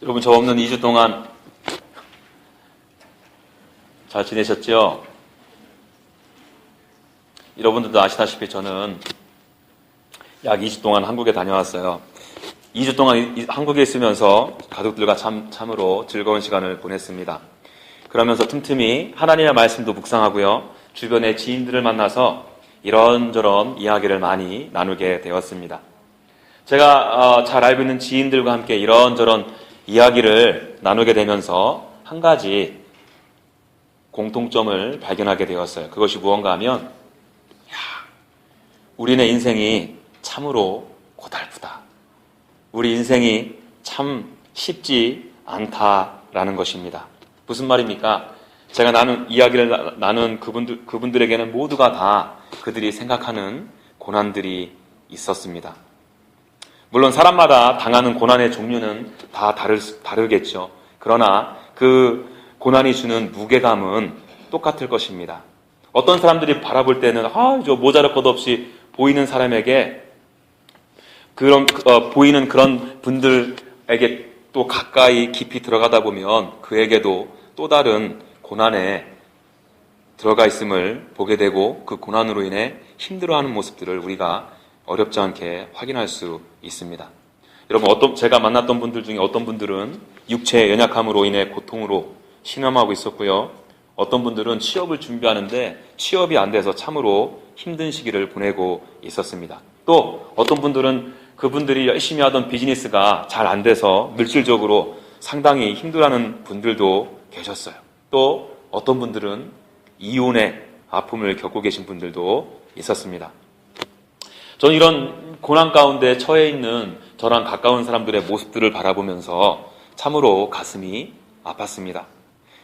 여러분, 저 없는 2주 동안 잘 지내셨죠? 여러분들도 아시다시피 저는 약 2주 동안 한국에 다녀왔어요. 2주 동안 한국에 있으면서 가족들과 참으로 즐거운 시간을 보냈습니다. 그러면서 틈틈이 하나님의 말씀도 묵상하고요. 주변의 지인들을 만나서 이런저런 이야기를 많이 나누게 되었습니다. 제가 잘 알고 있는 지인들과 함께 이런저런 이야기를 나누게 되면서 한 가지 공통점을 발견하게 되었어요. 그것이 무언가 하면 우리네 인생이 참으로 고달프다. 우리 인생이 참 쉽지 않다라는 것입니다. 무슨 말입니까? 제가 이야기를 나눈 그분들에게는 모두가 다 그들이 생각하는 고난들이 있었습니다. 물론 사람마다 당하는 고난의 종류는 다 다르겠죠. 그러나 그 고난이 주는 무게감은 똑같을 것입니다. 어떤 사람들이 바라볼 때는 저 모자랄 것 없이 보이는 사람에게 보이는 그런 분들에게 또 가까이 깊이 들어가다 보면 그에게도 또 다른 고난에 들어가 있음을 보게 되고 그 고난으로 인해 힘들어하는 모습들을 우리가 어렵지 않게 확인할 수 있습니다. 여러분, 제가 만났던 분들 중에 어떤 분들은 육체의 연약함으로 인해 고통으로 신음하고 있었고요. 어떤 분들은 취업을 준비하는데 취업이 안 돼서 참으로 힘든 시기를 보내고 있었습니다. 또 어떤 분들은 그분들이 열심히 하던 비즈니스가 잘 안 돼서 물질적으로 상당히 힘들어하는 분들도 계셨어요. 또 어떤 분들은 이혼의 아픔을 겪고 계신 분들도 있었습니다. 저는 이런 고난 가운데 처해 있는 저랑 가까운 사람들의 모습들을 바라보면서 참으로 가슴이 아팠습니다.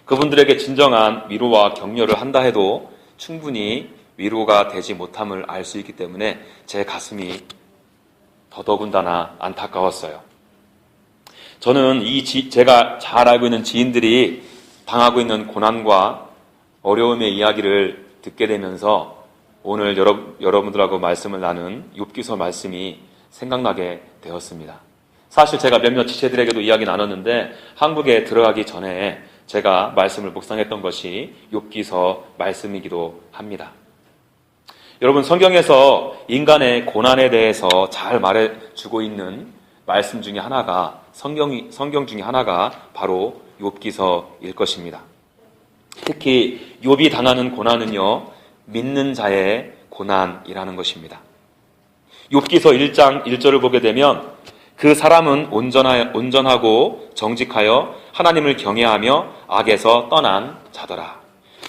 그분들에게 진정한 위로와 격려를 한다 해도 충분히 위로가 되지 못함을 알 수 있기 때문에 제 가슴이 더더군다나 안타까웠어요. 저는 제가 잘 알고 있는 지인들이 당하고 있는 고난과 어려움의 이야기를 듣게 되면서 오늘 여러분들하고 말씀을 나눈 욥기서 말씀이 생각나게 되었습니다. 사실 제가 몇몇 지체들에게도 이야기 나눴는데 한국에 들어가기 전에 제가 말씀을 묵상했던 것이 욥기서 말씀이기도 합니다. 여러분, 성경에서 인간의 고난에 대해서 잘 말해주고 있는 말씀 중에 하나가 성경 중에 하나가 바로 욥기서일 것입니다. 특히 욥이 당하는 고난은요, 믿는 자의 고난이라는 것입니다. 욥기서 1장 1절을 보게 되면 그 사람은 온전하고 정직하여 하나님을 경외하며 악에서 떠난 자더라.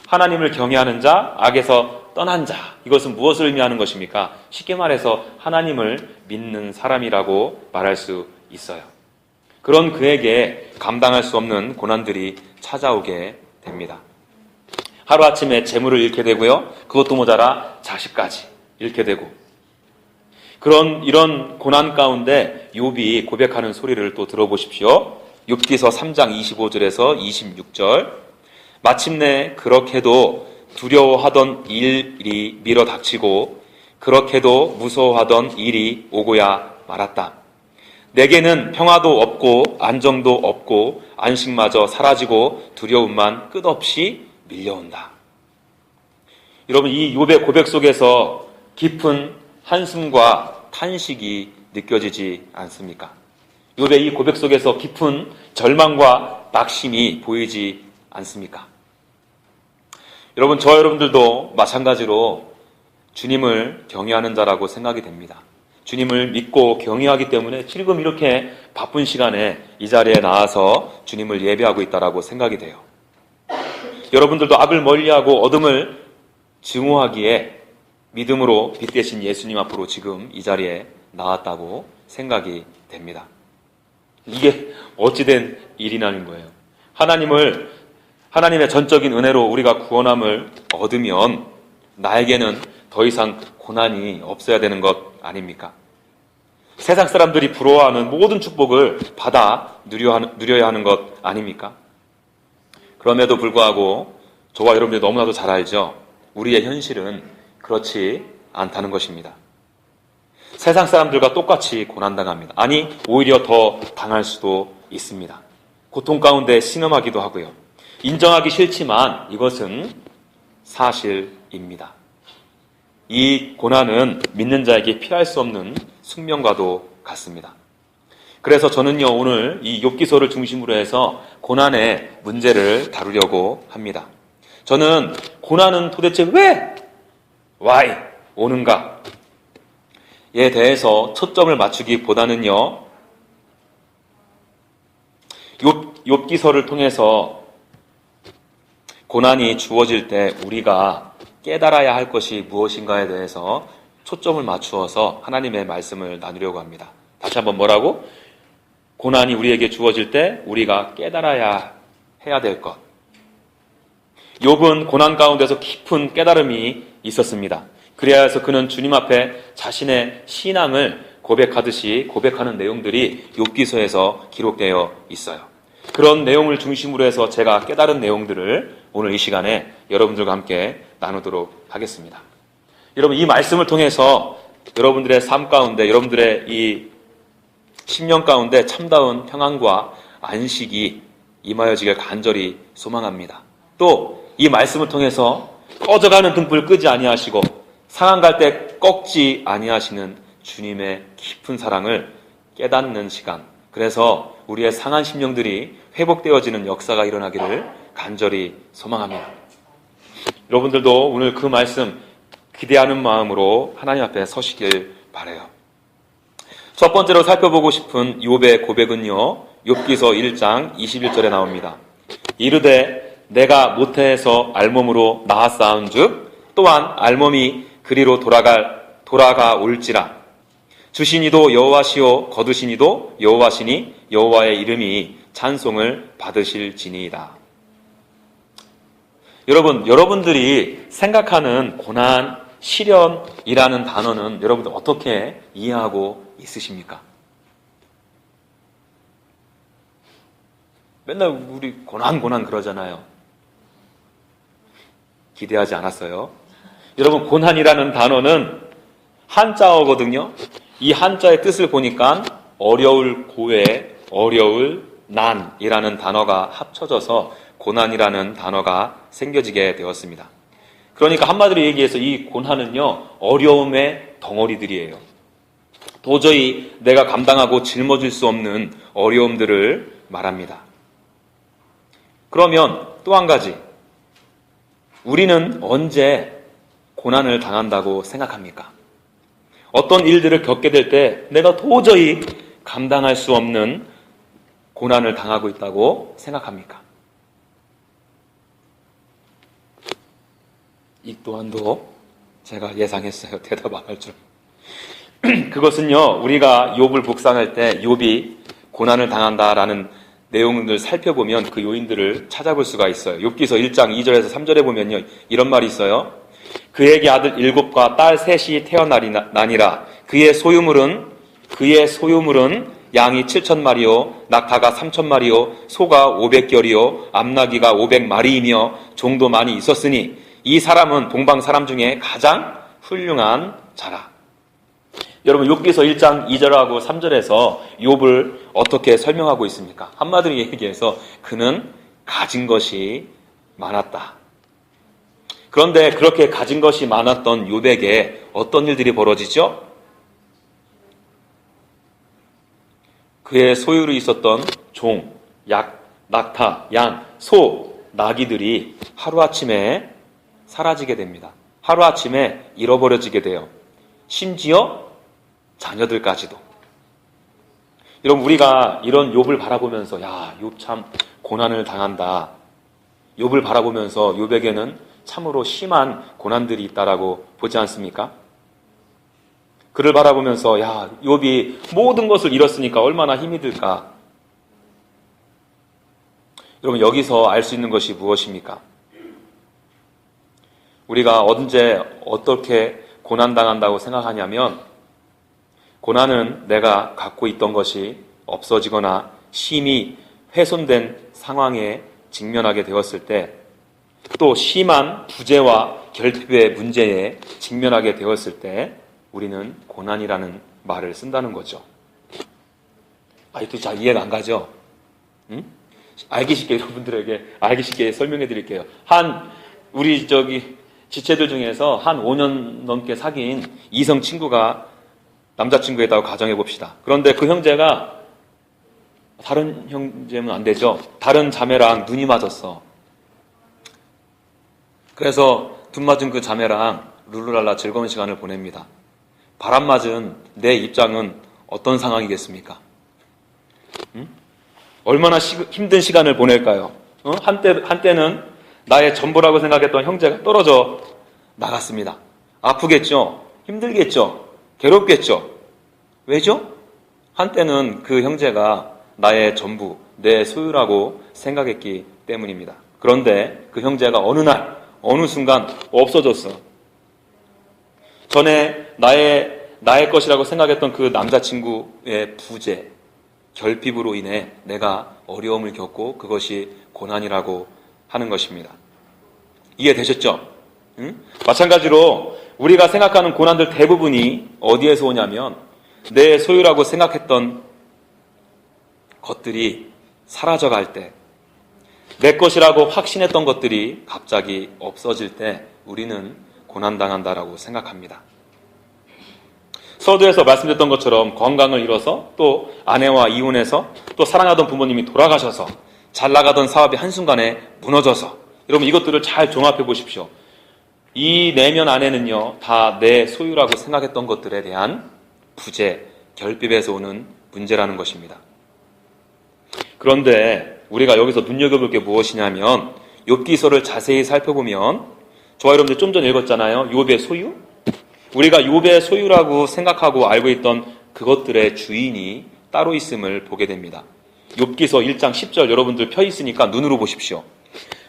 하나님을 경외하는 자, 악에서 떠난 자. 이것은 무엇을 의미하는 것입니까? 쉽게 말해서 하나님을 믿는 사람이라고 말할 수 있어요. 그런 그에게 감당할 수 없는 고난들이 찾아오게 됩니다. 하루아침에 재물을 잃게 되고요. 그것도 모자라 자식까지 잃게 되고 이런 고난 가운데 욥이 고백하는 소리를 또 들어보십시오. 욥기서 3장 25절에서 26절 마침내 그렇게도 두려워하던 일이 밀어닥치고 그렇게도 무서워하던 일이 오고야 말았다. 내게는 평화도 없고 안정도 없고 안식마저 사라지고 두려움만 끝없이 밀려온다. 여러분, 이 욥의 고백 속에서 깊은 한숨과 탄식이 느껴지지 않습니까? 욥의 이 고백 속에서 깊은 절망과 낙심이 보이지 않습니까? 여러분, 여러분들도 마찬가지로 주님을 경외하는 자라고 생각이 됩니다. 주님을 믿고 경외하기 때문에 지금 이렇게 바쁜 시간에 이 자리에 나와서 주님을 예배하고 있다라고 생각이 돼요. 여러분들도 악을 멀리하고 어둠을 증오하기에 믿음으로 빛 대신 예수님 앞으로 지금 이 자리에 나왔다고 생각이 됩니다. 이게 어찌된 일이라는 거예요. 하나님의 전적인 은혜로 우리가 구원함을 얻으면 나에게는 더 이상 고난이 없어야 되는 것 아닙니까? 세상 사람들이 부러워하는 모든 축복을 받아 누려야 하는 것 아닙니까? 그럼에도 불구하고 저와 여러분들이 너무나도 잘 알죠. 우리의 현실은 그렇지 않다는 것입니다. 세상 사람들과 똑같이 고난당합니다. 아니, 오히려 더 당할 수도 있습니다. 고통 가운데 신음하기도 하고요. 인정하기 싫지만 이것은 사실입니다. 이 고난은 믿는 자에게 피할 수 없는 숙명과도 같습니다. 그래서 저는요, 오늘 이 욥기서를 중심으로 해서 고난의 문제를 다루려고 합니다. 저는 고난은 도대체 왜, why 오는가? 에 대해서 초점을 맞추기보다는요, 욥기서를 통해서 고난이 주어질 때 우리가 깨달아야 할 것이 무엇인가에 대해서 초점을 맞추어서 하나님의 말씀을 나누려고 합니다. 다시 한번 뭐라고? 고난이 우리에게 주어질 때 우리가 깨달아야 해야 될 것. 욥은 고난 가운데서 깊은 깨달음이 있었습니다. 그래야 해서 그는 주님 앞에 자신의 신앙을 고백하듯이 고백하는 내용들이 욥기서에서 기록되어 있어요. 그런 내용을 중심으로 해서 제가 깨달은 내용들을 오늘 이 시간에 여러분들과 함께 나누도록 하겠습니다. 여러분, 이 말씀을 통해서 여러분들의 삶 가운데, 여러분들의 이 심령 가운데 참다운 평안과 안식이 임하여지길 간절히 소망합니다. 또 이 말씀을 통해서 꺼져가는 등불 끄지 아니하시고 상한 갈 때 꺾지 아니하시는 주님의 깊은 사랑을 깨닫는 시간, 그래서 우리의 상한 심령들이 회복되어지는 역사가 일어나기를 간절히 소망합니다. 여러분들도 오늘 그 말씀 기대하는 마음으로 하나님 앞에 서시길 바라요. 첫 번째로 살펴보고 싶은 욥의 고백은요, 욥기서 1장 21절에 나옵니다. 이르되 내가 모태에서 알몸으로 낳았사온즉 또한 알몸이 그리로 돌아가 올지라. 주시니도 여호와시요 거두시니도 여호와시니 여호와의 이름이 찬송을 받으실지니이다. 여러분들이 생각하는 고난, 시련이라는 단어는 여러분들 어떻게 이해하고 있으십니까? 맨날 우리 고난 그러잖아요. 기대하지 않았어요. 여러분, 고난이라는 단어는 한자어거든요. 이 한자의 뜻을 보니까 어려울 고에 어려울 난이라는 단어가 합쳐져서 고난이라는 단어가 생겨지게 되었습니다. 그러니까 한마디로 얘기해서 이 고난은요, 어려움의 덩어리들이에요. 도저히 내가 감당하고 짊어질 수 없는 어려움들을 말합니다. 그러면 또 한 가지, 우리는 언제 고난을 당한다고 생각합니까? 어떤 일들을 겪게 될 때 내가 도저히 감당할 수 없는 고난을 당하고 있다고 생각합니까? 이 또한도 제가 예상했어요. 대답 안 할 줄. 그것은요, 우리가 욥을 묵상할 때 욥이 고난을 당한다라는 내용을 살펴보면 그 요인들을 찾아볼 수가 있어요. 욥기서 1장 2절에서 3절에 보면요, 이런 말이 있어요. 그에게 아들 7과 딸 3이 태어나니라. 그의 소유물은 양이 7,000마리요, 낙타가 3,000마리요, 소가 500결이요, 암나귀가 500마리이며 종도 많이 있었으니 이 사람은 동방 사람 중에 가장 훌륭한 자라. 여러분, 욥기서 1장 2절하고 3절에서 욥을 어떻게 설명하고 있습니까? 한마디로 얘기해서 그는 가진 것이 많았다. 그런데 그렇게 가진 것이 많았던 욥에게 어떤 일들이 벌어지죠? 그의 소유로 있었던 종, 낙타, 양, 소, 나귀들이 하루아침에 사라지게 됩니다. 하루아침에 잃어버려지게 돼요. 심지어 자녀들까지도. 여러분, 우리가 이런 욥을 바라보면서 야, 욥 참 고난을 당한다. 욥을 바라보면서 욥에게는 참으로 심한 고난들이 있다라고 보지 않습니까? 그를 바라보면서 야, 욥이 모든 것을 잃었으니까 얼마나 힘이 들까? 여러분, 여기서 알 수 있는 것이 무엇입니까? 우리가 언제 어떻게 고난당한다고 생각하냐면, 고난은 내가 갖고 있던 것이 없어지거나 심히 훼손된 상황에 직면하게 되었을 때, 또 심한 부재와 결핍의 문제에 직면하게 되었을 때 우리는 고난이라는 말을 쓴다는 거죠. 이것도 잘 이해가 안 가죠? 응? 알기 쉽게 여러분들에게 알기 쉽게 설명해 드릴게요. 우리 지체들 중에서 한 5년 넘게 사귄 이성 친구가 남자친구였다고 가정해 봅시다. 그런데 그 형제가 다른 형제면 안 되죠. 다른 자매랑 눈이 맞았어. 그래서 눈 맞은 그 자매랑 룰루랄라 즐거운 시간을 보냅니다. 바람 맞은 내 입장은 어떤 상황이겠습니까? 얼마나 힘든 시간을 보낼까요? 한때는 나의 전부라고 생각했던 형제가 떨어져 나갔습니다. 아프겠죠? 힘들겠죠? 괴롭겠죠? 왜죠? 한때는 그 형제가 나의 전부, 내 소유라고 생각했기 때문입니다. 그런데 그 형제가 어느 날, 어느 순간 없어졌어. 전에 나의 것이라고 생각했던 그 남자친구의 부재, 결핍으로 인해 내가 어려움을 겪고 그것이 고난이라고 하는 것입니다. 이해되셨죠? 마찬가지로 우리가 생각하는 고난들 대부분이 어디에서 오냐면 내 소유라고 생각했던 것들이 사라져갈 때, 내 것이라고 확신했던 것들이 갑자기 없어질 때 우리는 고난당한다라고 생각합니다. 서두에서 말씀드렸던 것처럼 건강을 잃어서, 또 아내와 이혼해서, 또 사랑하던 부모님이 돌아가셔서, 잘 나가던 사업이 한순간에 무너져서, 여러분 이것들을 잘 종합해 보십시오. 이 내면 안에는요, 다 내 소유라고 생각했던 것들에 대한 부재, 결핍에서 오는 문제라는 것입니다. 그런데 우리가 여기서 눈여겨볼 게 무엇이냐면 욥기서를 자세히 살펴보면, 저와 여러분들 좀 전에 읽었잖아요. 욥의 소유? 우리가 욥의 소유라고 생각하고 알고 있던 그것들의 주인이 따로 있음을 보게 됩니다. 욥기서 1장 10절 여러분들 펴 있으니까 눈으로 보십시오.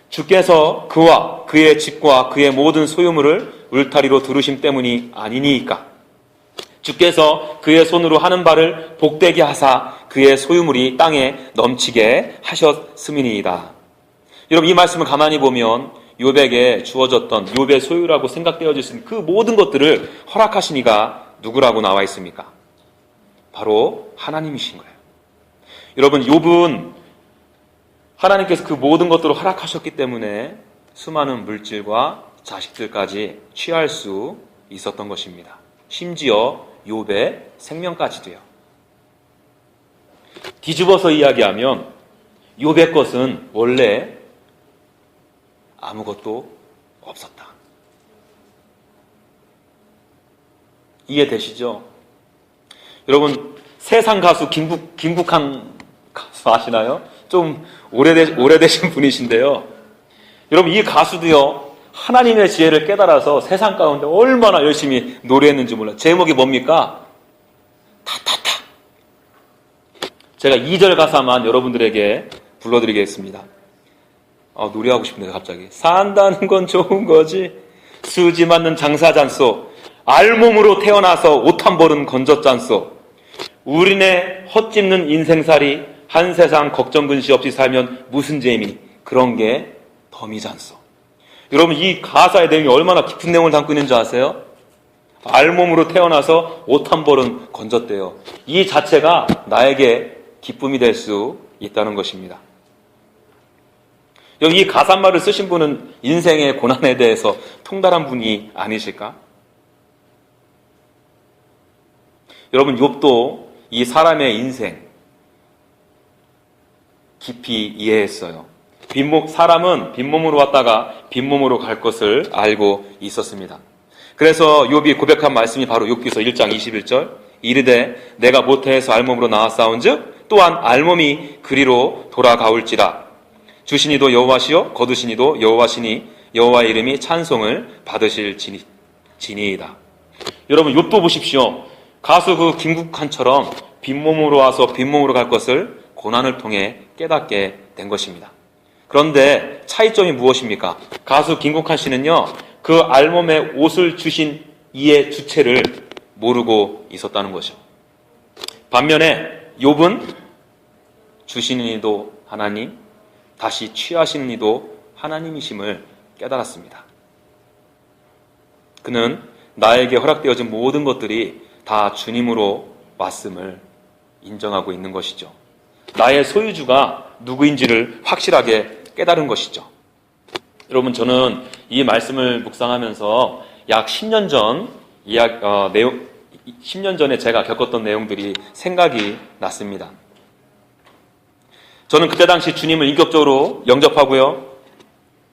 주께서 그와 그의 집과 그의 모든 소유물을 울타리로 두르심 때문이 아니니이까. 주께서 그의 손으로 하는 바를 복되게 하사 그의 소유물이 땅에 넘치게 하셨음이니이다. 여러분 이 말씀을 가만히 보면 욥에게 주어졌던 욥의 소유라고 생각되어질 그 모든 것들을 허락하신 이가 누구라고 나와 있습니까? 바로 하나님이신 거예요. 여러분 욥은 하나님께서 그 모든 것들을 허락하셨기 때문에 수많은 물질과 자식들까지 취할 수 있었던 것입니다. 심지어 욥의 생명까지도요. 뒤집어서 이야기하면 욥의 것은 원래 아무것도 없었다. 이해되시죠? 여러분 세상 가수 김국한 가수 아시나요? 좀 오래되신 분이신데요. 여러분 이 가수도요, 하나님의 지혜를 깨달아서 세상 가운데 얼마나 열심히 노래했는지 몰라요. 제목이 뭡니까? 타타타. 제가 2절 가사만 여러분들에게 불러드리겠습니다. 노래하고 싶네요 갑자기. 산다는 건 좋은 거지, 수지 맞는 장사잔소, 알몸으로 태어나서 옷 한 벌은 건졌잖소, 우리네 헛짚는 인생살이 한 세상 걱정 근시 없이 살면 무슨 재미, 그런 게 덤이잖소. 여러분 이 가사의 내용이 얼마나 깊은 내용을 담고 있는지 아세요? 알몸으로 태어나서 옷 한 벌은 건졌대요. 이 자체가 나에게 기쁨이 될 수 있다는 것입니다. 여기 이 가사말을 쓰신 분은 인생의 고난에 대해서 통달한 분이 아니실까? 여러분 욥도 이 사람의 인생 깊이 이해했어요. 사람은 빈몸으로 왔다가 빈몸으로 갈 것을 알고 있었습니다. 그래서 욥이 고백한 말씀이 바로 욥기서 1장 21절, 이르되 내가 모태에서 알몸으로 나왔사온즉 또한 알몸이 그리로 돌아가올지라. 주시니도 여호와시요 거두시니도 여호와시니 여호와의 이름이 찬송을 받으실 지니이다. 여러분 욥도 보십시오. 가수 그 김국한처럼 빈몸으로 와서 빈몸으로 갈 것을 고난을 통해 깨닫게 된 것입니다. 그런데 차이점이 무엇입니까? 가수 김국한 씨는요, 그 알몸에 옷을 주신 이의 주체를 모르고 있었다는 것이죠. 반면에 욥은 주시는 이도 하나님, 다시 취하시는 이도 하나님이심을 깨달았습니다. 그는 나에게 허락되어진 모든 것들이 다 주님으로 왔음을 인정하고 있는 것이죠. 나의 소유주가 누구인지를 확실하게 깨달은 것이죠. 여러분, 저는 이 말씀을 묵상하면서 약 10년 전 10년 전에 제가 겪었던 내용들이 생각이 났습니다. 저는 그때 당시 주님을 인격적으로 영접하고요,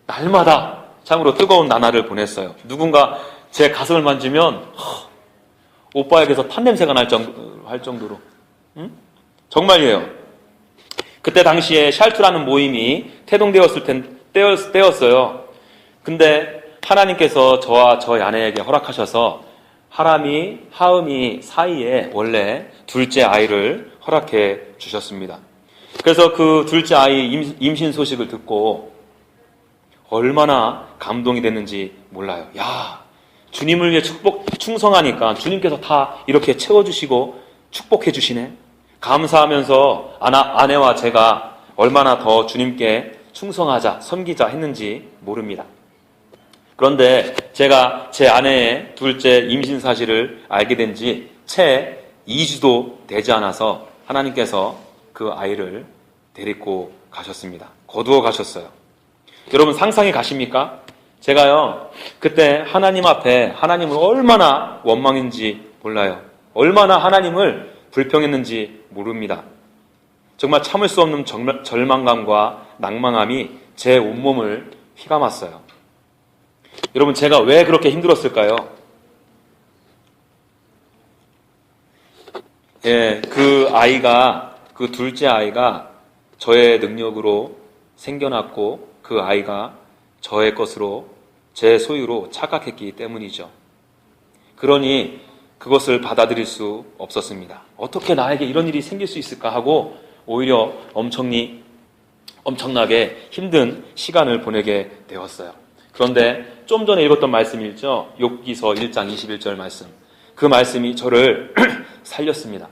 날마다 참으로 뜨거운 나날을 보냈어요. 누군가 제 가슴을 만지면 오빠에게서 탄냄새가 할 정도로. 정말이에요. 그때 당시에 샬투라는 모임이 태동되었을 때였어요. 근데 하나님께서 저와 저희 아내에게 허락하셔서 하음이 사이에 원래 둘째 아이를 허락해 주셨습니다. 그래서 그 둘째 아이 임신 소식을 듣고 얼마나 감동이 됐는지 몰라요. 야, 주님을 위해 충성하니까 주님께서 다 이렇게 채워주시고 축복해 주시네. 감사하면서 아내와 제가 얼마나 더 주님께 충성하자, 섬기자 했는지 모릅니다. 그런데 제가 제 아내의 둘째 임신 사실을 알게 된 지 채 2주도 되지 않아서 하나님께서 그 아이를 데리고 가셨습니다. 거두어 가셨어요. 여러분, 상상이 가십니까? 제가요, 그때 하나님 앞에 하나님을 얼마나 원망했는지 몰라요. 얼마나 하나님을 불평했는지 모릅니다. 정말 참을 수 없는 절망감과 낭망함이 제 온몸을 휘감았어요. 여러분, 제가 왜 그렇게 힘들었을까요? 그 둘째 아이가 저의 능력으로 생겨났고 그 아이가 저의 것으로, 제 소유로 착각했기 때문이죠. 그러니 그것을 받아들일 수 없었습니다. 어떻게 나에게 이런 일이 생길 수 있을까 하고 오히려 엄청나게 힘든 시간을 보내게 되었어요. 그런데 좀 전에 읽었던 말씀이 있죠. 욥기서 1장 21절 말씀. 그 말씀이 저를 살렸습니다.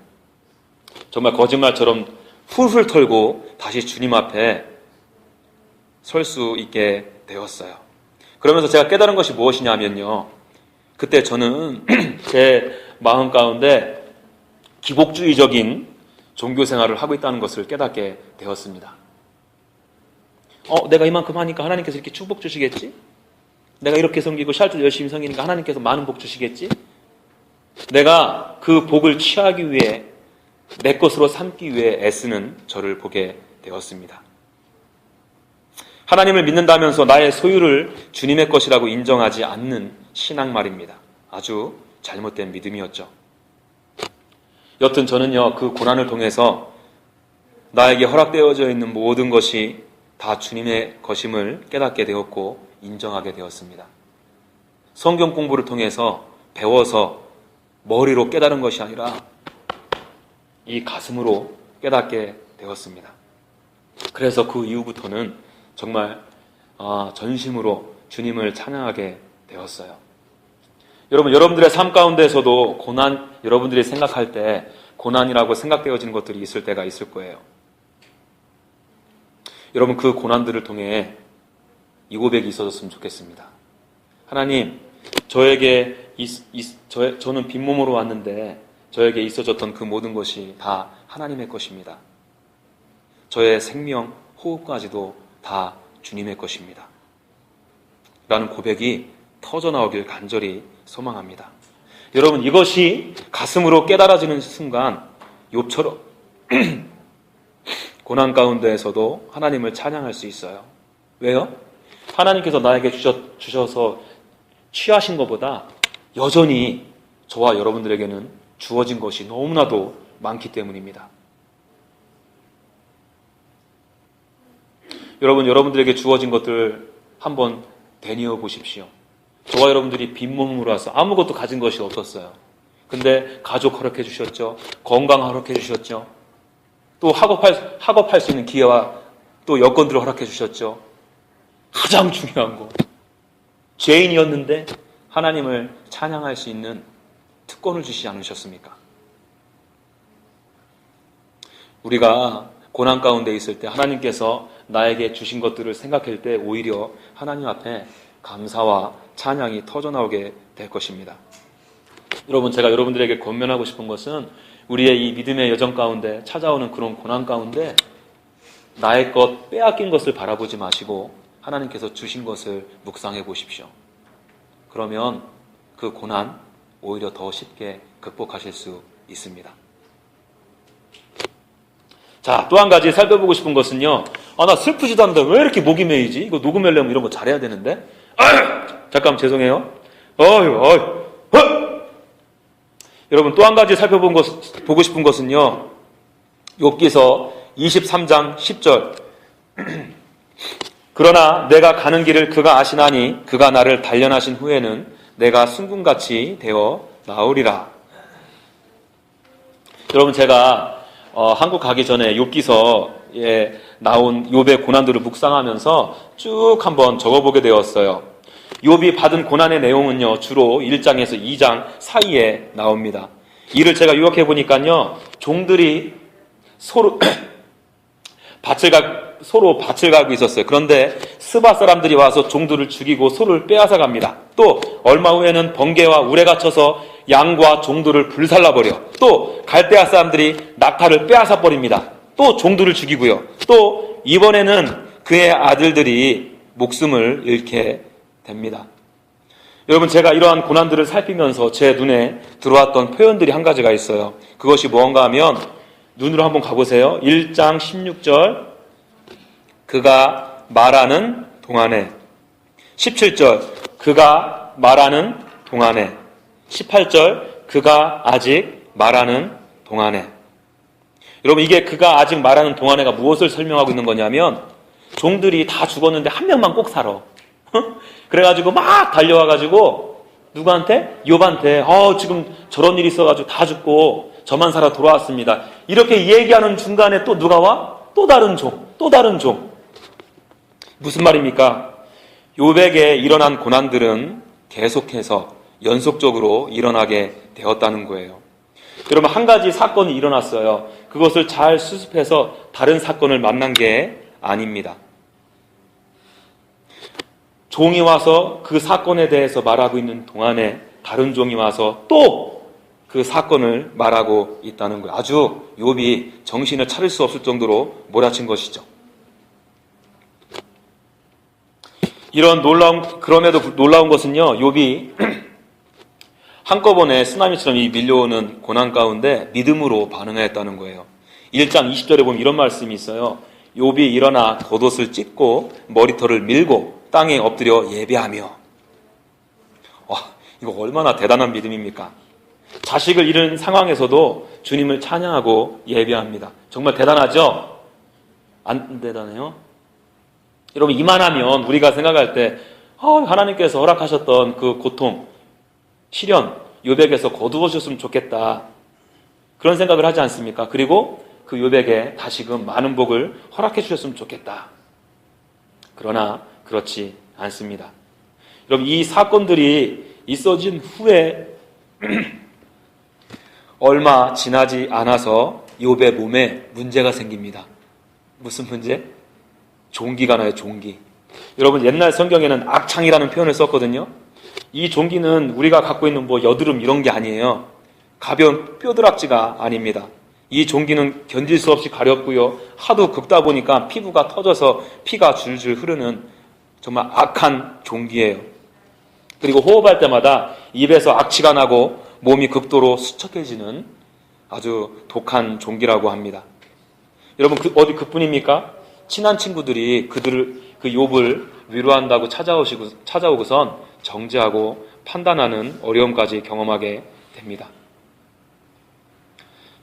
정말 거짓말처럼 훌훌 털고 다시 주님 앞에 설 수 있게 되었어요. 그러면서 제가 깨달은 것이 무엇이냐면요, 그때 저는 제 마음 가운데 기복주의적인 종교 생활을 하고 있다는 것을 깨닫게 되었습니다. 내가 이만큼 하니까 하나님께서 이렇게 축복 주시겠지? 내가 이렇게 섬기고 샬투도 열심히 섬기니까 하나님께서 많은 복 주시겠지? 내가 그 복을 취하기 위해, 내 것으로 삼기 위해 애쓰는 저를 보게 되었습니다. 하나님을 믿는다면서 나의 소유를 주님의 것이라고 인정하지 않는 신앙 말입니다. 아주 잘못된 믿음이었죠. 여튼 저는요, 그 고난을 통해서 나에게 허락되어져 있는 모든 것이 다 주님의 것임을 깨닫게 되었고 인정하게 되었습니다. 성경 공부를 통해서 배워서 머리로 깨달은 것이 아니라 이 가슴으로 깨닫게 되었습니다. 그래서 그 이후부터는 정말 전심으로 주님을 찬양하게 되었어요. 여러분, 여러분들의 삶 가운데서도 여러분들이 생각할 때 고난이라고 생각되어지는 것들이 있을 때가 있을 거예요. 여러분, 그 고난들을 통해 이 고백이 있어졌으면 좋겠습니다. 하나님, 저는 빈몸으로 왔는데 저에게 있어졌던 그 모든 것이 다 하나님의 것입니다. 저의 생명, 호흡까지도 다 주님의 것입니다. 라는 고백이 터져나오길 간절히 소망합니다. 여러분, 이것이 가슴으로 깨달아지는 순간 욥처럼 고난 가운데에서도 하나님을 찬양할 수 있어요. 왜요? 하나님께서 나에게 주셔서 취하신 것보다 여전히 저와 여러분들에게는 주어진 것이 너무나도 많기 때문입니다. 여러분, 여러분들에게 주어진 것들 한번 되뇌어 보십시오. 저와 여러분들이 빈몸으로 와서 아무것도 가진 것이 없었어요. 근데 가족 허락해 주셨죠. 건강 허락해 주셨죠. 또 학업할 수 있는 기회와 또 여건들을 허락해 주셨죠. 가장 중요한 거, 죄인이었는데 하나님을 찬양할 수 있는 특권을 주시지 않으셨습니까? 우리가 고난 가운데 있을 때 하나님께서 나에게 주신 것들을 생각할 때 오히려 하나님 앞에 감사와 찬양이 터져나오게 될 것입니다. 여러분, 제가 여러분들에게 권면하고 싶은 것은 우리의 이 믿음의 여정 가운데 찾아오는 그런 고난 가운데 나의 것 빼앗긴 것을 바라보지 마시고 하나님께서 주신 것을 묵상해 보십시오. 그러면 그 고난 오히려 더 쉽게 극복하실 수 있습니다. 자, 또 한 가지 살펴보고 싶은 것은요. 나 슬프지도 않는데 왜 이렇게 목이 메이지? 이거 녹음하려면 이런 거 잘해야 되는데. 잠깐 죄송해요. 여러분, 또 한 가지 보고 싶은 것은요. 욥기서 23장 10절. 그러나 내가 가는 길을 그가 아시나니 그가 나를 단련하신 후에는 내가 순금같이 되어 나오리라. 여러분, 제가 한국 가기 전에 욥기서에 나온 욥의 고난들을 묵상하면서 쭉 한번 적어보게 되었어요. 욥이 받은 고난의 내용은요, 주로 1장에서 2장 사이에 나옵니다. 이를 제가 요약해 보니까요, 종들이 서로 밭을 갈고 있었어요. 그런데 스바 사람들이 와서 종들을 죽이고 소를 빼앗아 갑니다. 또 얼마 후에는 번개와 우레 갇혀서 양과 종들을 불살라버려. 또 갈대아 사람들이 낙타를 빼앗아 버립니다. 또 종들을 죽이고요. 또 이번에는 그의 아들들이 목숨을 잃게 됩니다. 여러분, 제가 이러한 고난들을 살피면서 제 눈에 들어왔던 표현들이 한 가지가 있어요. 그것이 무언가 하면 눈으로 한번 가보세요. 1장 16절 그가 말하는 동안에, 17절 그가 말하는 동안에, 18절 그가 아직 말하는 동안에. 여러분, 이게 그가 아직 말하는 동안에가 무엇을 설명하고 있는 거냐면 종들이 다 죽었는데 한 명만 꼭 살아. 그래가지고 막 달려와가지고 누구한테? 욥한테 지금 저런 일이 있어가지고 다 죽고 저만 살아 돌아왔습니다. 이렇게 얘기하는 중간에 또 누가 와? 또 다른 종. 무슨 말입니까? 욥에게 일어난 고난들은 계속해서 연속적으로 일어나게 되었다는 거예요. 여러분, 한 가지 사건이 일어났어요. 그것을 잘 수습해서 다른 사건을 만난 게 아닙니다. 종이 와서 그 사건에 대해서 말하고 있는 동안에 다른 종이 와서 또 그 사건을 말하고 있다는 거예요. 아주 욥이 정신을 차릴 수 없을 정도로 몰아친 것이죠. 그럼에도 놀라운 것은요, 욥이 한꺼번에 쓰나미처럼 밀려오는 고난 가운데 믿음으로 반응했다는 거예요. 1장 20절에 보면 이런 말씀이 있어요. 욥이 일어나 겉옷을 찢고 머리털을 밀고 땅에 엎드려 예배하며. 이거 얼마나 대단한 믿음입니까? 자식을 잃은 상황에서도 주님을 찬양하고 예배합니다. 정말 대단하죠? 안 대단해요? 여러분, 이만하면 우리가 생각할 때 하나님께서 허락하셨던 그 고통, 시련, 욥에게서 거두어줬으면 좋겠다. 그런 생각을 하지 않습니까? 그리고 그 욥에게 다시금 많은 복을 허락해 주셨으면 좋겠다. 그러나 그렇지 않습니다. 여러분, 이 사건들이 있어진 후에 얼마 지나지 않아서 욥의 몸에 문제가 생깁니다. 무슨 문제? 종기가 나요, 종기. 여러분, 옛날 성경에는 악창이라는 표현을 썼거든요. 이 종기는 우리가 갖고 있는 여드름 이런 게 아니에요. 가벼운 뼈드락지가 아닙니다. 이 종기는 견딜 수 없이 가렵고요. 하도 긁다 보니까 피부가 터져서 피가 줄줄 흐르는 정말 악한 종기예요. 그리고 호흡할 때마다 입에서 악취가 나고 몸이 극도로 수척해지는 아주 독한 종기라고 합니다. 여러분, 어디 그뿐입니까? 친한 친구들이 그 욥을 위로한다고 찾아오고선 정죄하고 판단하는 어려움까지 경험하게 됩니다.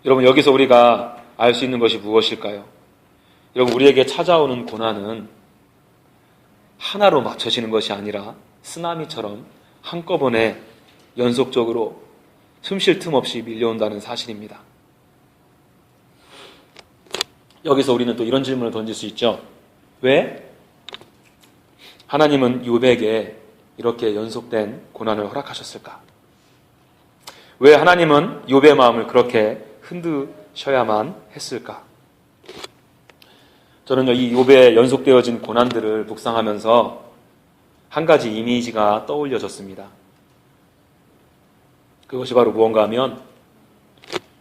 여러분, 여기서 우리가 알 수 있는 것이 무엇일까요? 여러분, 우리에게 찾아오는 고난은 하나로 맞춰지는 것이 아니라 쓰나미처럼 한꺼번에 연속적으로 숨 쉴 틈 없이 밀려온다는 사실입니다. 여기서 우리는 또 이런 질문을 던질 수 있죠. 왜 하나님은 욥에게 이렇게 연속된 고난을 허락하셨을까? 왜 하나님은 욥의 마음을 그렇게 흔드셔야만 했을까? 저는요, 이 욥의 연속되어진 고난들을 묵상하면서 한 가지 이미지가 떠올려졌습니다. 그것이 바로 무언가 하면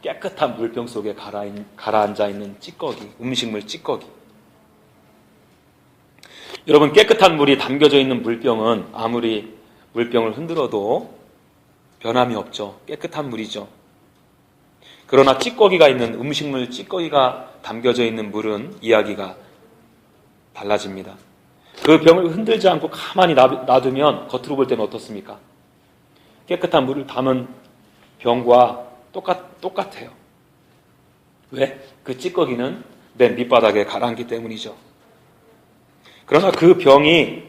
깨끗한 물병 속에 가라앉아 있는 찌꺼기, 음식물 찌꺼기. 여러분, 깨끗한 물이 담겨져 있는 물병은 아무리 물병을 흔들어도 변함이 없죠. 깨끗한 물이죠. 그러나 찌꺼기가 있는 음식물 찌꺼기가 담겨져 있는 물은 이야기가 달라집니다. 그 병을 흔들지 않고 가만히 놔두면 겉으로 볼 때는 어떻습니까? 깨끗한 물을 담은 병과 똑같아요. 왜? 그 찌꺼기는 맨 밑바닥에 가라앉기 때문이죠. 그러나 그 병이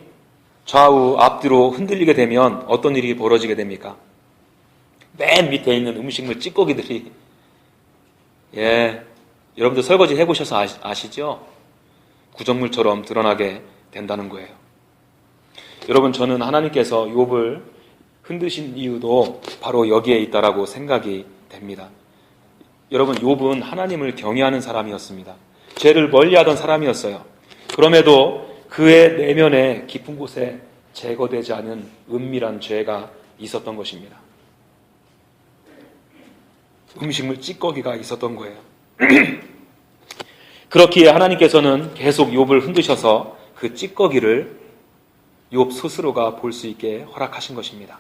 좌우 앞뒤로 흔들리게 되면 어떤 일이 벌어지게 됩니까? 맨 밑에 있는 음식물 찌꺼기들이 여러분들 설거지 해보셔서 아시죠? 구정물처럼 드러나게 된다는 거예요. 여러분, 저는 하나님께서 욥을 흔드신 이유도 바로 여기에 있다라고 생각이 됩니다. 여러분, 욥은 하나님을 경외하는 사람이었습니다. 죄를 멀리하던 사람이었어요. 그럼에도 그의 내면에 깊은 곳에 제거되지 않은 은밀한 죄가 있었던 것입니다. 음식물 찌꺼기가 있었던 거예요. 그렇기에 하나님께서는 계속 욥을 흔드셔서 그 찌꺼기를 욥 스스로가 볼 수 있게 허락하신 것입니다.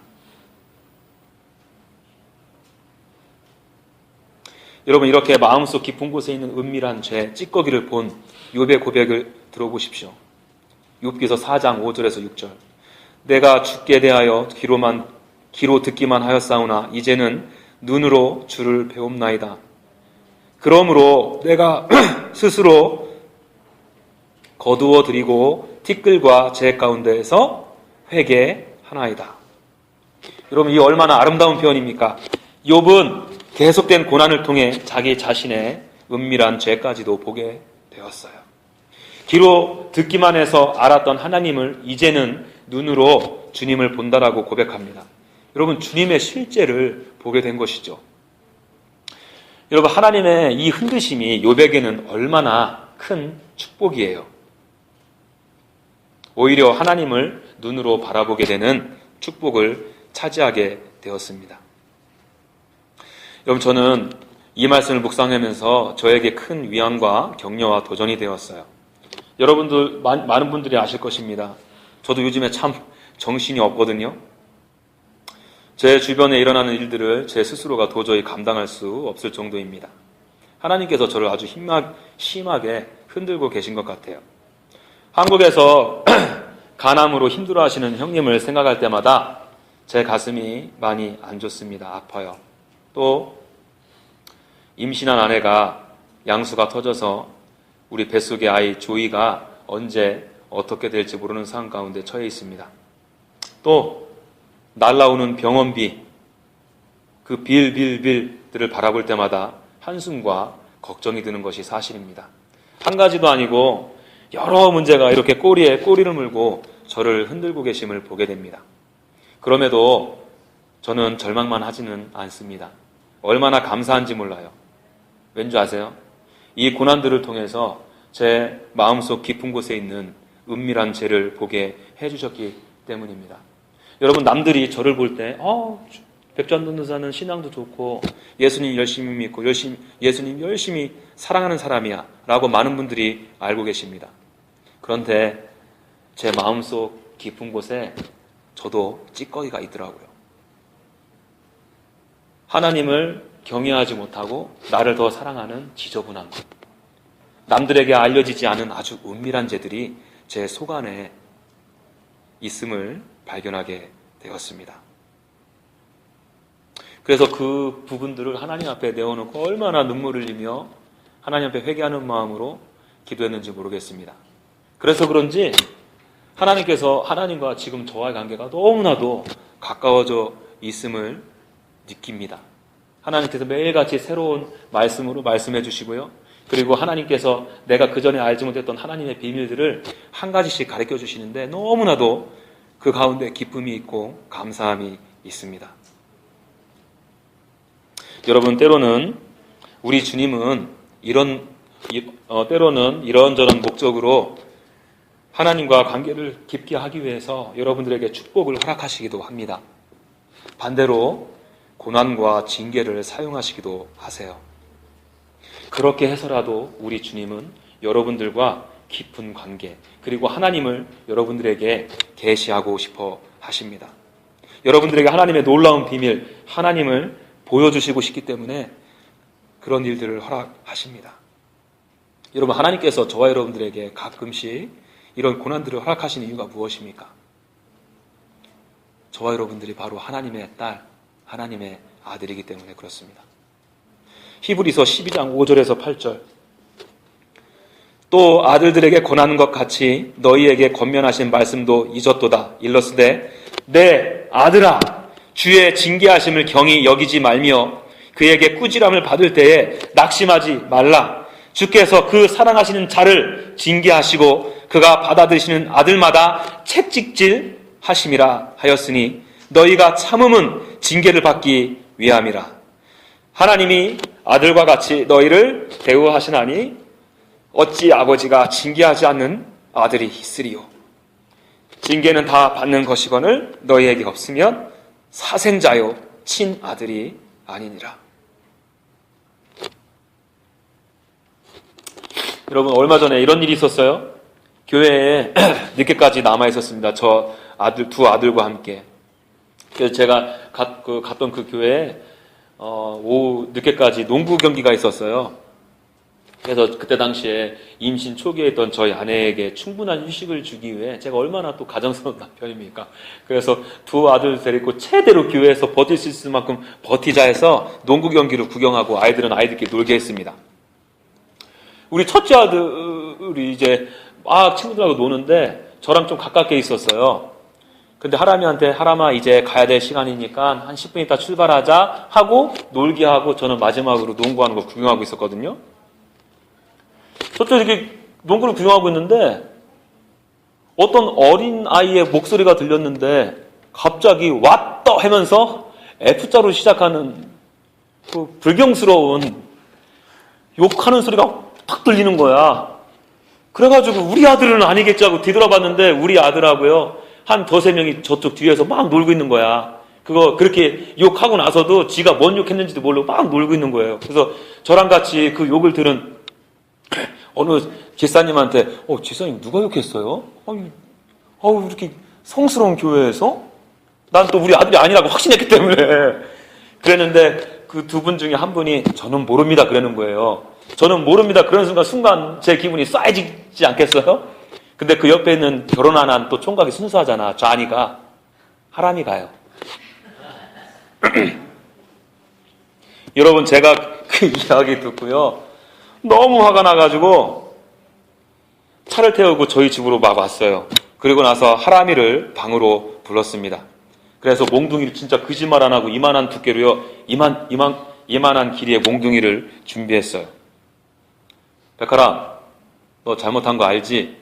여러분, 이렇게 마음속 깊은 곳에 있는 은밀한 죄, 찌꺼기를 본 욥의 고백을 들어보십시오. 욥기서 4장 5절에서 6절. 내가 주께 대하여 귀로 듣기만 하였사오나 이제는 눈으로 주를 배움나이다. 그러므로 내가 스스로 거두어 드리고 티끌과 재 가운데에서 회개하나이다. 여러분, 이 얼마나 아름다운 표현입니까? 욥은 계속된 고난을 통해 자기 자신의 은밀한 죄까지도 보게 되었어요. 귀로 듣기만 해서 알았던 하나님을 이제는 눈으로 주님을 본다라고 고백합니다. 여러분, 주님의 실제를 보게 된 것이죠. 여러분, 하나님의 이 흔드심이 욥에게는 얼마나 큰 축복이에요. 오히려 하나님을 눈으로 바라보게 되는 축복을 차지하게 되었습니다. 여러분, 저는 이 말씀을 묵상하면서 저에게 큰 위안과 격려와 도전이 되었어요. 여러분들, 많은 분들이 아실 것입니다. 저도 요즘에 참 정신이 없거든요. 제 주변에 일어나는 일들을 제 스스로가 도저히 감당할 수 없을 정도입니다. 하나님께서 저를 아주 심하게 흔들고 계신 것 같아요. 한국에서 간암으로 힘들어하시는 형님을 생각할 때마다 제 가슴이 많이 안 좋습니다. 아파요. 또 임신한 아내가 양수가 터져서 우리 뱃속의 아이 조이가 언제 어떻게 될지 모르는 상황 가운데 처해 있습니다. 또 날라오는 병원비, 그 빌들을 바라볼 때마다 한숨과 걱정이 드는 것이 사실입니다. 한 가지도 아니고 여러 문제가 이렇게 꼬리에 꼬리를 물고 저를 흔들고 계심을 보게 됩니다. 그럼에도 저는 절망만 하지는 않습니다. 얼마나 감사한지 몰라요. 왠지 아세요? 이 고난들을 통해서 제 마음속 깊은 곳에 있는 은밀한 죄를 보게 해주셨기 때문입니다. 여러분, 남들이 저를 볼 때 백전도사는 신앙도 좋고 예수님 열심히 믿고 예수님 열심히 사랑하는 사람이야 라고 많은 분들이 알고 계십니다. 그런데 제 마음속 깊은 곳에 저도 찌꺼기가 있더라고요. 하나님을 경외하지 못하고 나를 더 사랑하는 지저분한 것, 남들에게 알려지지 않은 아주 은밀한 죄들이 제 속 안에 있음을 발견하게 되었습니다. 그래서 그 부분들을 하나님 앞에 내어놓고 얼마나 눈물을 흘리며 하나님 앞에 회개하는 마음으로 기도했는지 모르겠습니다. 그래서 그런지 하나님께서 하나님과 지금 저와의 관계가 너무나도 가까워져 있음을 느낍니다. 하나님께서 매일같이 새로운 말씀으로 말씀해 주시고요. 그리고 하나님께서 내가 그전에 알지 못했던 하나님의 비밀들을 한 가지씩 가르쳐 주시는데 너무나도 그 가운데 기쁨이 있고 감사함이 있습니다. 여러분, 때로는 우리 주님은 때로는 이런저런 목적으로 하나님과 관계를 깊게 하기 위해서 여러분들에게 축복을 허락하시기도 합니다. 반대로 고난과 징계를 사용하시기도 하세요. 그렇게 해서라도 우리 주님은 여러분들과 깊은 관계, 그리고 하나님을 여러분들에게 계시하고 싶어 하십니다. 여러분들에게 하나님의 놀라운 비밀, 하나님을 보여주시고 싶기 때문에 그런 일들을 허락하십니다. 여러분, 하나님께서 저와 여러분들에게 가끔씩 이런 고난들을 허락하시는 이유가 무엇입니까? 저와 여러분들이 바로 하나님의 딸, 하나님의 아들이기 때문에 그렇습니다. 히브리서 12장 5절에서 8절, 또 아들들에게 권하는 것 같이 너희에게 권면하신 말씀도 잊었도다. 일러스되 내 아들아, 주의 징계하심을 경히 여기지 말며 그에게 꾸지람을 받을 때에 낙심하지 말라. 주께서 그 사랑하시는 자를 징계하시고 그가 받아들이시는 아들마다 채찍질 하심이라 하였으니 너희가 참음은 징계를 받기 위함이라. 하나님이 아들과 같이 너희를 대우하시나니 어찌 아버지가 징계하지 않는 아들이 있으리요. 징계는 다 받는 것이거늘 너희에게 없으면 사생자요 친아들이 아니니라. 여러분, 얼마 전에 이런 일이 있었어요. 교회에 늦게까지 남아 있었습니다. 저 두 아들과 함께. 그래서 제가 갔던 그 교회에 오후 늦게까지 농구 경기가 있었어요. 그래서 그때 당시에 임신 초기에 있던 저희 아내에게 충분한 휴식을 주기 위해, 제가 얼마나 또 가정스러운 남편입니까? 그래서 두 아들 데리고 최대로 교회에서 버틸 수 있을 만큼 버티자 해서 농구 경기를 구경하고 아이들은 아이들끼리 놀게 했습니다. 우리 첫째 아들이 이제 막 친구들하고 노는데 저랑 좀 가깝게 있었어요. 근데 하람이한테, 하람아 이제 가야 될 시간이니까 한 10분 있다 출발하자 하고 놀게 하고 저는 마지막으로 농구하는 거 구경하고 있었거든요. 저쪽 이렇게 농구를 구경하고 있는데 어떤 어린 아이의 목소리가 들렸는데 갑자기 왔다 하면서 F자로 시작하는 그 불경스러운 욕하는 소리가 탁 들리는 거야. 그래가지고 우리 아들은 아니겠지 하고 뒤돌아봤는데 우리 아들하고요 한 두세 명이 저쪽 뒤에서 막 놀고 있는 거야. 그거 그렇게 욕하고 나서도 지가 뭔 욕했는지도 모르고 막 놀고 있는 거예요. 그래서 저랑 같이 그 욕을 들은 어느 집사님한테 집사님 누가 욕했어요? 이렇게 성스러운 교회에서? 난 또 우리 아들이 아니라고 확신했기 때문에 그랬는데 그 두 분 중에 한 분이 저는 모릅니다 그러는 거예요. 저는 모릅니다 그러는 순간 제 기분이 쏴해지지 않겠어요? 근데 그 옆에 있는 결혼 안 한 또 총각이 순수하잖아. 좌니가 하람이 가요. 여러분, 제가 그 이야기 듣고요 너무 화가 나가지고 차를 태우고 저희 집으로 막 왔어요. 그리고 나서 하람이를 방으로 불렀습니다. 그래서 몽둥이를 진짜 거짓말 안 하고 이만한 두께로요 이만한 길이의 몽둥이를 준비했어요. 백하람, 너 잘못한 거 알지?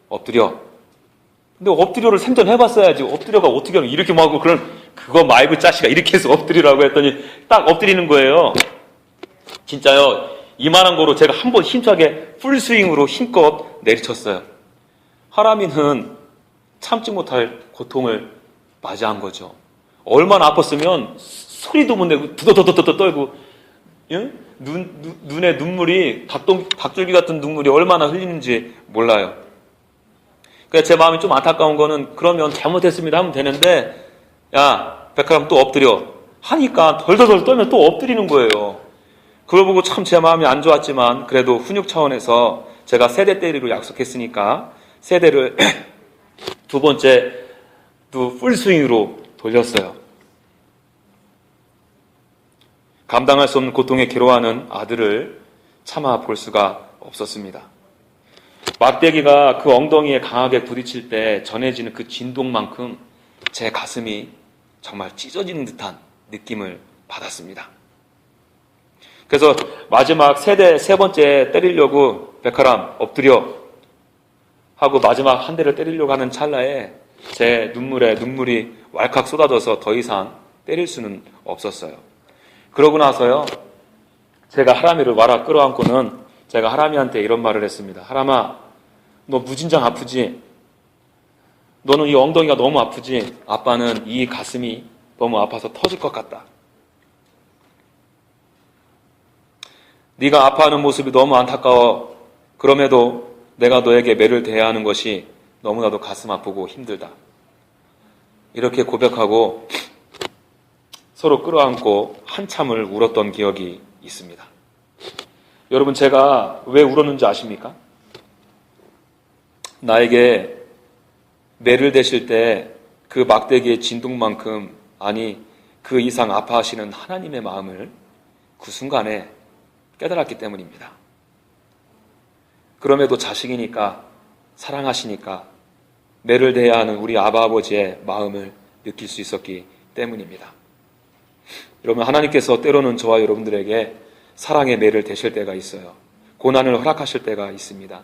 엎드려. 근데 엎드려를 생전해봤어야지. 엎드려가 어떻게 하면 이렇게 하고 그거 말고 짜시가 이렇게 해서 엎드리라고 했더니 딱 엎드리는 거예요. 진짜요. 이만한 거로 제가 한번 힘차게 풀스윙으로 힘껏 내리쳤어요. 하람이는 참지 못할 고통을 맞이한 거죠. 얼마나 아팠으면 소리도 못 내고 두더더더더 떨고 눈에 눈물이 닭줄기 같은 눈물이 얼마나 흘리는지 몰라요. 그래서 제 마음이 좀 안타까운 거는 그러면 잘못했습니다 하면 되는데 야 백하람 또 엎드려 하니까 덜덜덜 떨면 또 엎드리는 거예요. 그걸 보고 참 제 마음이 안 좋았지만 그래도 훈육 차원에서 제가 세대 때리로 약속했으니까 세대를 두 번째 또 풀스윙으로 돌렸어요. 감당할 수 없는 고통에 괴로워하는 아들을 참아 볼 수가 없었습니다. 막대기가 그 엉덩이에 강하게 부딪힐 때 전해지는 그 진동만큼 제 가슴이 정말 찢어지는 듯한 느낌을 받았습니다. 그래서 마지막 세 번째 때리려고 백하람 엎드려 하고 마지막 한 대를 때리려고 하는 찰나에 제 눈물에 눈물이 왈칵 쏟아져서 더 이상 때릴 수는 없었어요. 그러고 나서요 제가 하람이를 와라 끌어안고는 제가 하람이한테 이런 말을 했습니다. 하람아, 너 무진장 아프지? 너는 이 엉덩이가 너무 아프지? 아빠는 이 가슴이 너무 아파서 터질 것 같다. 네가 아파하는 모습이 너무 안타까워. 그럼에도 내가 너에게 매를 대해야 하는 것이 너무나도 가슴 아프고 힘들다. 이렇게 고백하고 서로 끌어안고 한참을 울었던 기억이 있습니다. 여러분, 제가 왜 울었는지 아십니까? 나에게 매를 대실 때 그 막대기의 진동만큼, 아니 그 이상 아파하시는 하나님의 마음을 그 순간에 깨달았기 때문입니다. 그럼에도 자식이니까, 사랑하시니까 매를 대해야 하는 우리 아버지의 마음을 느낄 수 있었기 때문입니다. 여러분, 하나님께서 때로는 저와 여러분들에게 사랑의 매를 대실 때가 있어요. 고난을 허락하실 때가 있습니다.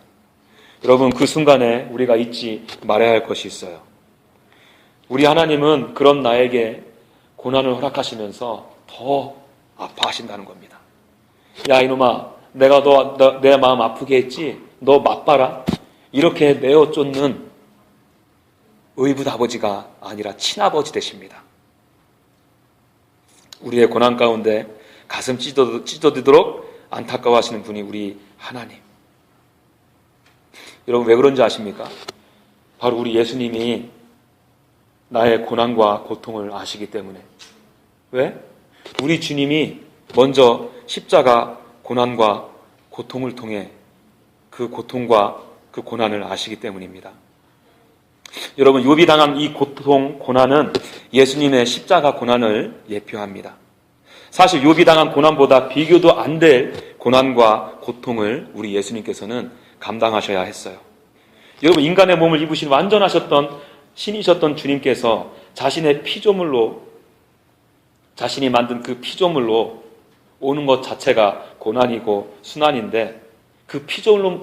여러분, 그 순간에 우리가 잊지 말아야 할 것이 있어요. 우리 하나님은 그런 나에게 고난을 허락하시면서 더 아파하신다는 겁니다. 야, 이놈아, 내가 내 마음 아프게 했지? 너 맛봐라. 이렇게 내어 쫓는 의붓 아버지가 아니라 친아버지 되십니다. 우리의 고난 가운데 가슴 찢어지도록 안타까워하시는 분이 우리 하나님. 여러분, 왜 그런지 아십니까? 바로 우리 예수님이 나의 고난과 고통을 아시기 때문에. 왜? 우리 주님이 먼저 십자가 고난과 고통을 통해 그 고통과 그 고난을 아시기 때문입니다. 여러분, 욥이 당한 이 고통, 고난은 예수님의 십자가 고난을 예표합니다. 사실 욥이 당한 고난보다 비교도 안 될 고난과 고통을 우리 예수님께서는 감당하셔야 했어요. 여러분, 인간의 몸을 입으신 완전하셨던 신이셨던 주님께서 자신의 피조물로, 자신이 만든 그 피조물로 오는 것 자체가 고난이고 순환인데, 그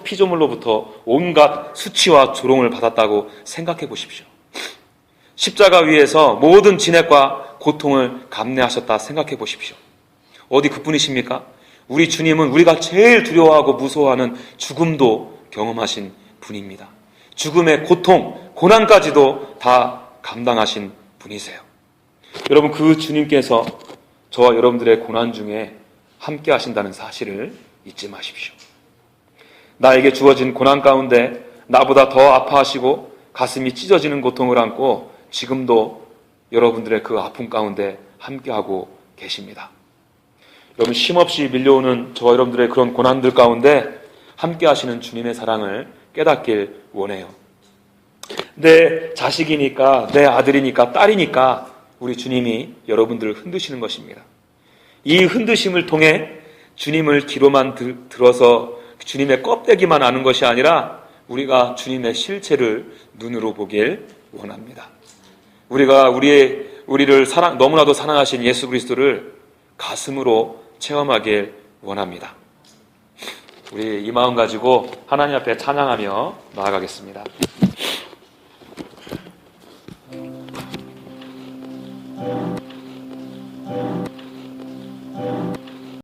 피조물로부터 온갖 수치와 조롱을 받았다고 생각해 보십시오. 십자가 위에서 모든 진액과 고통을 감내하셨다 생각해 보십시오. 어디 그뿐이십니까? 우리 주님은 우리가 제일 두려워하고 무서워하는 죽음도 경험하신 분입니다. 죽음의 고통, 고난까지도 다 감당하신 분이세요. 여러분, 그 주님께서 저와 여러분들의 고난 중에 함께 하신다는 사실을 잊지 마십시오. 나에게 주어진 고난 가운데 나보다 더 아파하시고 가슴이 찢어지는 고통을 안고 지금도 여러분들의 그 아픔 가운데 함께하고 계십니다. 여러분, 쉼없이 밀려오는 저와 여러분들의 그런 고난들 가운데 함께 하시는 주님의 사랑을 깨닫길 원해요. 내 자식이니까, 내 아들이니까, 딸이니까 우리 주님이 여러분들을 흔드시는 것입니다. 이 흔드심을 통해 주님을 귀로만 들어서 주님의 껍데기만 아는 것이 아니라 우리가 주님의 실체를 눈으로 보길 원합니다. 우리가 우리를 너무나도 사랑하신 예수 그리스도를 가슴으로 체험하길 원합니다. 우리 이 마음 가지고 하나님 앞에 찬양하며 나아가겠습니다.